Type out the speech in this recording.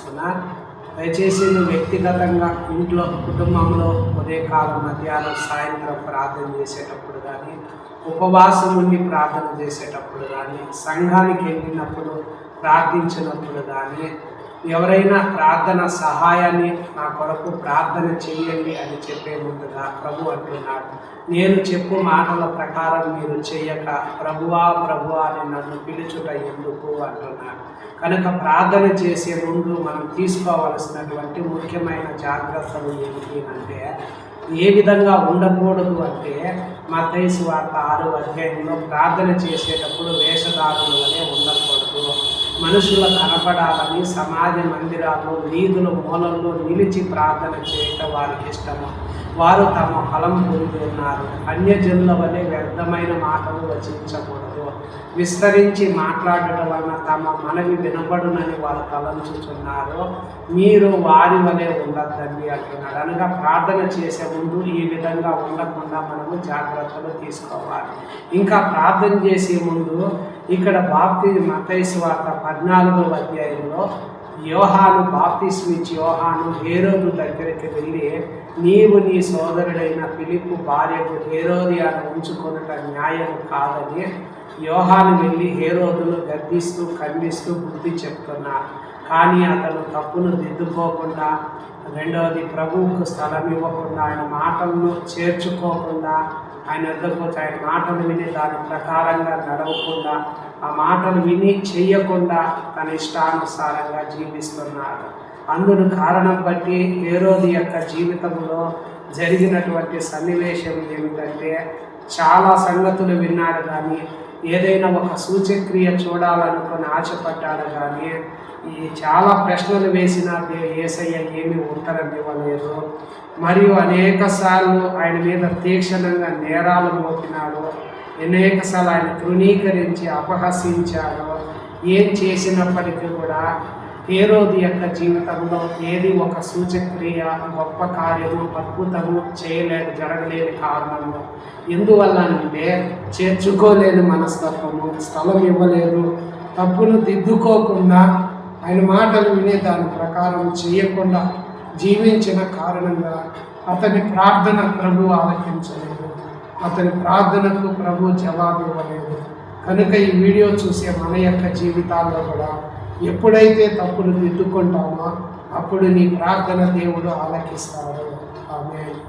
తెలియజేస్తున్నా. దయచేసి నువ్వు వ్యక్తిగతంగా ఇంట్లో కుటుంబంలో ఉదయకాలం మధ్యాహ్నం సాయంత్రం ప్రార్థన చేసేటప్పుడు కానీ, ఉపవాసం ఉండి ప్రార్థన చేసేటప్పుడు కానీ, సంఘానికి వెళ్ళినప్పుడు ప్రార్థించినప్పుడు కానీ, ఎవరైనా ప్రార్థన సహాయాన్ని నా కొరకు ప్రార్థన చేయండి అని చెప్పే ముందుగా ప్రభు అంటున్నాడు, నేను చెప్పు మాటల ప్రకారం మీరు చేయక ప్రభువా ప్రభువా అని నన్ను పిలుచుట ఎందుకు అంటున్నాడు. కనుక ప్రార్థన చేసే ముందు మనం తీసుకోవాల్సినటువంటి ముఖ్యమైన జాగ్రత్తలు ఏమిటి అంటే, ఏ విధంగా ఉండకూడదు అంటే, మత్తయి సువార్త 6వ అధ్యాయంలో ప్రార్థన చేసేటప్పుడు వేషధారుల వలె ఉండకూడదు. మనుషుల కనపడాలని సమాజ మందిరాల్లో వీధుల మూలల్లో నిలిచి ప్రార్థన చేయటం వారికి ఇష్టము. వారు తమ ఫలం పొంది ఉన్నారు. అన్యజనుల వలె వ్యర్థమైన మాటలు వచించకూడదు. విస్తరించి మాట్లాడటం వలన తమ మనవి వినపడునని వారు తలంచుచున్నారు. మీరు వారి వలె ఉండద్దండి అంటున్నాడు. అనగా ప్రార్థన చేసే ముందు ఈ విధంగా ఉండకుండా మనము జాగ్రత్తలు తీసుకోవాలి. ఇంకా ప్రార్థన చేసే ముందు ఇక్కడ మత్తయి సువార్త 14వ అధ్యాయంలో యోహాను బాప్తిస్మిచ్చి యోహాను హేరోదు దగ్గరికి వెళ్ళి, నీవు నీ సోదరుడైన ఫిలిప్పు భార్యకు హేరోదియాను ఉంచుకొనుట న్యాయం కాదని యోహాను వెళ్ళి హేరోదును గద్దిస్తూ ఖండిస్తూ బుద్ధి చెప్తున్నారు. కానీ అతను తప్పును దిద్దుకోకుండా, రెండవది ప్రభువుకు స్థలం ఇవ్వకుండా, ఆయన మాటలను చేర్చుకోకుండా, ఆయన వద్దకు వచ్చి ఆయన మాటలు విని దాని ప్రకారంగా నడవకుండా, ఆ మాటలు విని చెయ్యకుండా తన ఇష్టానుసారంగా జీవిస్తున్నాడు. అందుకు కారణం బట్టి హేరోదు యొక్క జీవితంలో జరిగినటువంటి సన్నివేశం ఏమిటంటే, చాలా సంగతులు విన్నాడు కానీ, ఏదైనా ఒక సూచక్రియ చూడాలనుకుని ఆశపడ్డాడు కానీ, ఈ చాలా ప్రశ్నలు వేసిన యేసయ్య ఏమీ ఉత్తరం ఇవ్వలేదు. మరియు అనేకసార్లు ఆయన మీద తీక్షణంగా నేరాలు మోపినాడు. అనేకసార్లు ఆయన తృణీకరించి అపహసించాడు. ఏం చేసినప్పటికీ కూడా హేరోదు యొక్క జీవితంలో ఏది ఒక సూచక్రియ, గొప్ప కార్యము, అద్భుతము జరగలేని కారణము ఎందువల్ల అంటే, చేర్చుకోలేని మనస్తత్వము, స్థలం ఇవ్వలేదు, తప్పును దిద్దుకోకుండా, ఆయన మాటలు వినే దాని ప్రకారం చేయకుండా జీవించిన కారణంగా అతని ప్రార్థన ప్రభు ఆలకించలేదు. అతని ప్రార్థనకు ప్రభు జవాబు ఇవ్వలేదు. కనుక ఈ వీడియో చూసే మన యొక్క జీవితాల్లో కూడా ఎప్పుడైతే తప్పులు దిద్దుకుంటామో అప్పుడు నీ ప్రార్థన దేవుడు ఆలకిస్తాడు. ఆమేన్.